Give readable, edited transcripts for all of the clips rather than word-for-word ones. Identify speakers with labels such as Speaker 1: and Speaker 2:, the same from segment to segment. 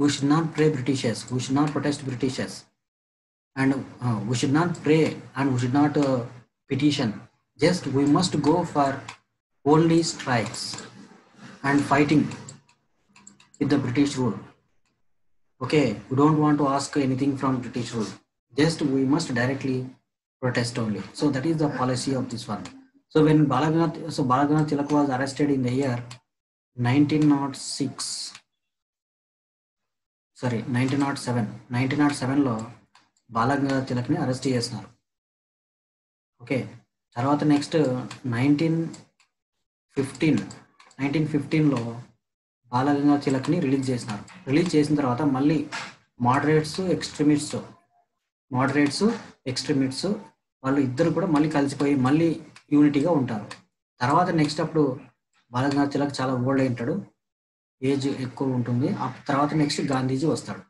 Speaker 1: we should not pray Britishers, we should not protest Britishers, and we should not pray and we should not petition. Just we must go for only strikes and fighting with the British rule. Okay, we don't want to ask anything from British rule. Just we must directly protest only. So that is the policy of this one. So when Balaganath Tilak was arrested in the year 1906, sorry 1907 లో Balgangadhar తిలక్ని arrest చేసినారు. Okay, తర్వాత next 1915లో Balgangadhar తిలక్ని release చేసినారు. Release చేసిన తర్వాత మళ్ళీ moderates extremists వాళ్ళు ఇద్దరు కూడా మళ్ళీ కలిసిపోయి మళ్ళీ యూనిటీగా ఉంటారు. తర్వాత నెక్స్ట్ అప్పుడు బాలగంగాధర్ తిలక్ చాలా ఓల్డ్ అయింటాడు, ఏజ్ ఎక్కువ ఉంటుంది. తర్వాత నెక్స్ట్ గాంధీజీ వస్తాడు.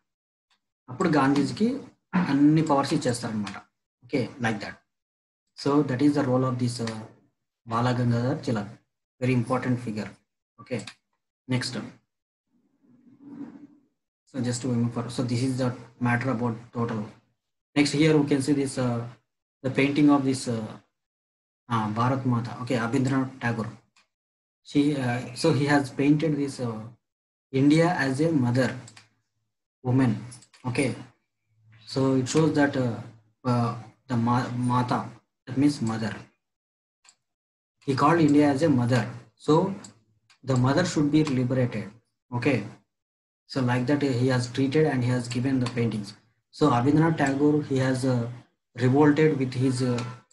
Speaker 1: అప్పుడు గాంధీజీకి అన్ని పవర్స్ ఇచ్చేస్తారనమాట. Okay, like that. So that is the role of this Balgangadhar Tilak, very important figure. Okay, next. So just to remember, so this is the matter about total. Next here we can see this the painting of this Bharat Mata. Okay, Abhindranath Tagore. So he has painted this India as a mother woman. Okay, so it shows that the Mata, that means mother. He called India as a mother, so the mother should be liberated. Okay, so like that he has treated and he has given the paintings. So Abhindranath Tagore, he has revolted with his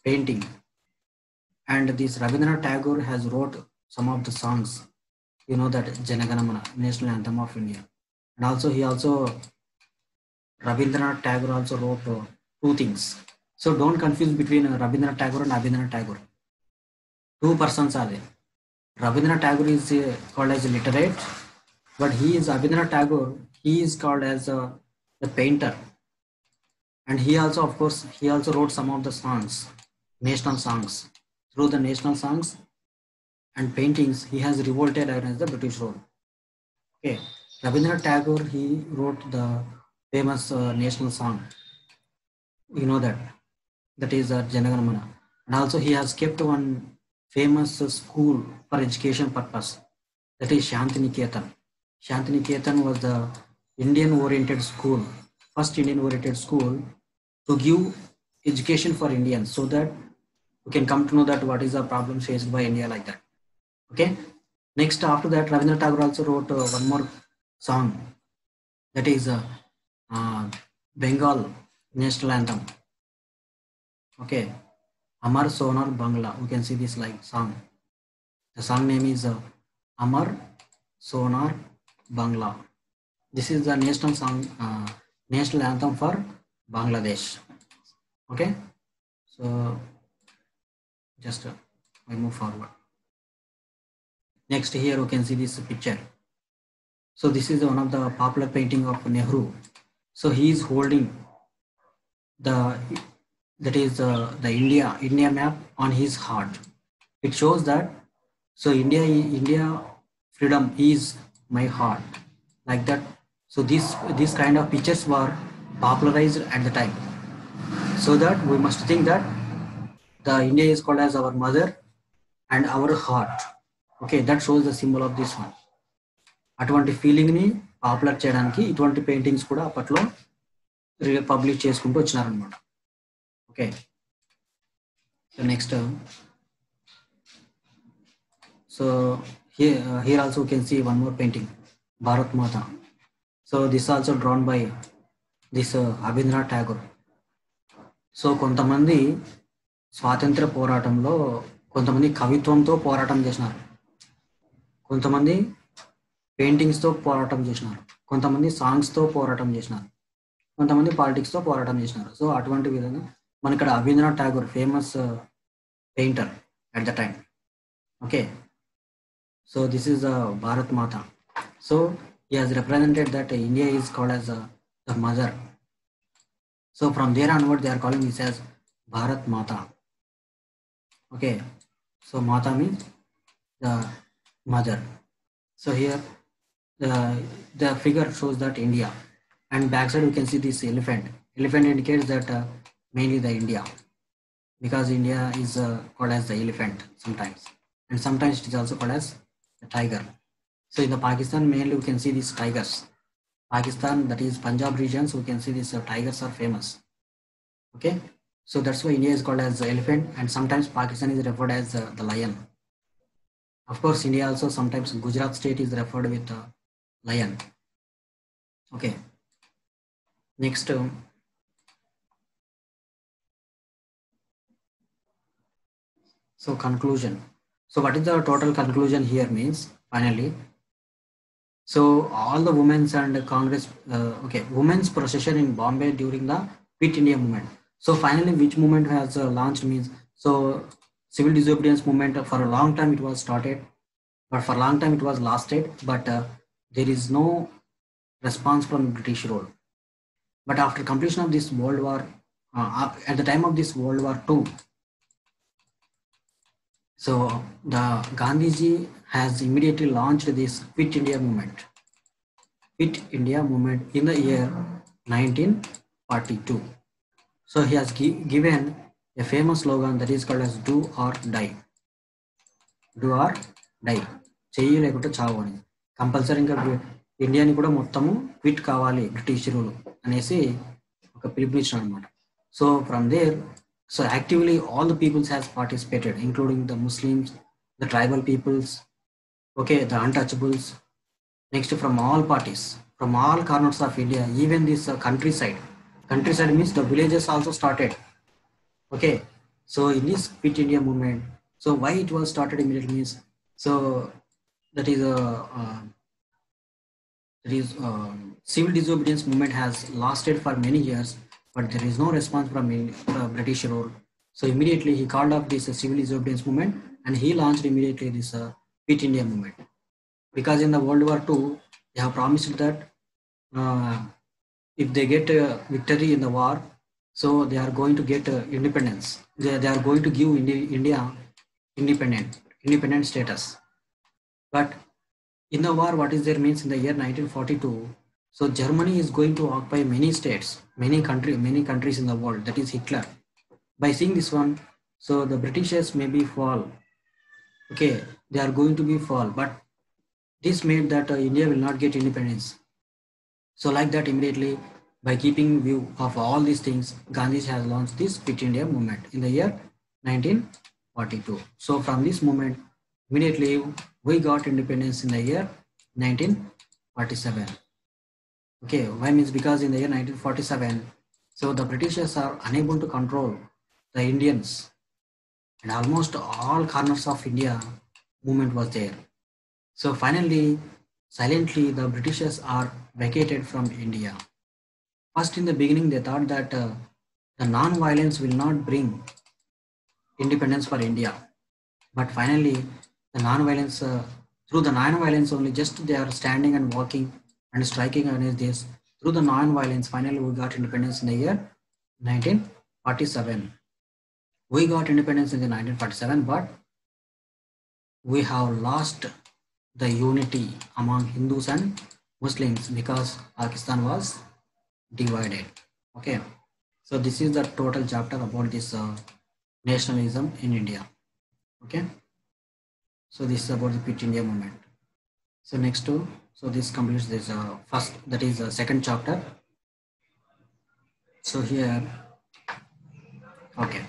Speaker 1: painting, and this Rabindranath Tagore has wrote some of the songs, you know, that Jana Gana Mana, national anthem of India. And also Rabindranath Tagore also wrote two things. So don't confuse between Rabindranath Tagore and Abhindranath Tagore. Two persons are there. Rabindranath Tagore is called as a literate, but Abhindranath Tagore, he is called as the painter. And he also, of course, he also wrote some of the songs, national songs. Through the national songs and paintings, he has revolted against the British rule. Okay, Rabindranath Tagore, he wrote the famous national song, you know, that is Jana Gana Mana. And also he has kept one famous school for education purpose, that is Shantiniketan. Shantiniketan was the Indian-oriented school, first Indian-oriented school to give education for Indians, so that we can come to know that what is the problem faced by India, like that. Okay, next after that Rabindranath Tagore also wrote one more song, that is Bengal national anthem. Okay, Amar Sonar Bangla, we can see this like song. The song name is Amar Sonar Bangla. This is the national song, national anthem for Bangladesh. Okay, so just we move forward. Next here we can see this picture. So this is one of the popular painting of Nehru. So he is holding the India map on his heart. It shows that so India freedom is my heart, like that. So this kind of pictures were popularized at the time, so that we must think that the India is called as our mother and our heart. Okay, that shows the symbol of this one. అటువంటి feeling ని popular చేయడానికి ఇటువంటి paintings కూడా అప్పట్లో publish చేసుకుంటూ వచ్చినారనమాట. Okay, so next, so here also you can see one more painting, Bharat Mata. So this also drawn by this Abhindranath Tagore. So కొంతమంది స్వాతంత్ర పోరాటంలో కొంతమంది కవిత్వంతో పోరాటం చేసినారు, కొంతమంది పెయింటింగ్స్తో పోరాటం చేసినారు, కొంతమంది సాంగ్స్తో పోరాటం చేసినారు, కొంతమంది పాలిటిక్స్తో పోరాటం చేసినారు. సో అటువంటి విధంగా మన ఇక్కడ Abanindranath Tagore famous painter at the time. Okay, so this is Bharat Mata. So he has represented that India is called as the mother. So from there onward they are calling this as Bharat Mata. Okay, so Mata means the mother. So here the figure shows that India, and backside we can see this elephant. Elephant indicates that mainly the India, because India is called as the elephant sometimes, and sometimes it is also called as the tiger. So in the Pakistan, mainly we can see these tigers. Pakistan, that is Punjab regions, we can see these tigers are famous. Okay, so that's why India is called as the elephant, and sometimes Pakistan is referred as the lion. Of course, India also sometimes Gujarat state is referred with lion. Okay, next. So conclusion. So what is the total conclusion here means finally? So all the women's and Congress, okay, women's procession in Bombay during the Quit India movement. So finally, which movement has launched means, so civil disobedience movement for a long time it was started, but for a long time it was lasted, but there is no response from British rule. But after completion of this World War, at the time of this World War II, so the Gandhiji has immediately launched this Quit India movement. Quit India movement in the year 1942. So he has given a famous slogan that is called as "Do or Die." Do or die. చెయ్యి లేకుంటే చావు అని compulsory ఇంకా ఇండియాని కూడా మొత్తము quit కావాలి British rule అనేసి ఒక పిలుపునిచ్చాడు అనమాట. So from there, so actively all the peoples has participated, including the Muslims, the tribal peoples, okay, the untouchables, next from all parties, from all corners of India, even this countryside. Countryside means the villages also started. Okay, so in this Quit India movement, so why it was started immediately means, so that is a civil disobedience movement has lasted for many years, but there is no response from British rule. So immediately he called up this civil disobedience movement, and he launched immediately this Quit India movement. Because in the World War II, they have promised that if they get victory in the war, so they are going to get independence. They are going to give India independent status. But in the war, what is there means in the year 1942, so Germany is going to occupy many states, many countries in the world. That is Hitler. By seeing this one, so the Britishers maybe fall. Okay, they are going to be fall, but this made that India will not get independence. So like that, immediately by keeping view of all these things, Gandhi has launched this Quit India movement in the year 1942. So from this movement, immediately we got independence in the year 1947. Okay, why means because in the year 1947, so the Britishers are unable to control the Indians, and almost all corners of India movement was there. So finally, silently, the Britishers are vacated from India. First, in the beginning, they thought that the non-violence will not bring independence for India. But finally, the non-violence, through the non-violence only, just they are standing and walking and striking against this. Through the non-violence, finally we got independence in the year 1947. We got independence in the 1947, but we have lost the unity among Hindus and Muslims because Pakistan was divided. Okay, so this is the total chapter about this nationalism in India. Okay, so this is about the Quit India movement. So next to, so this completes this first, that is the second chapter. So here, okay.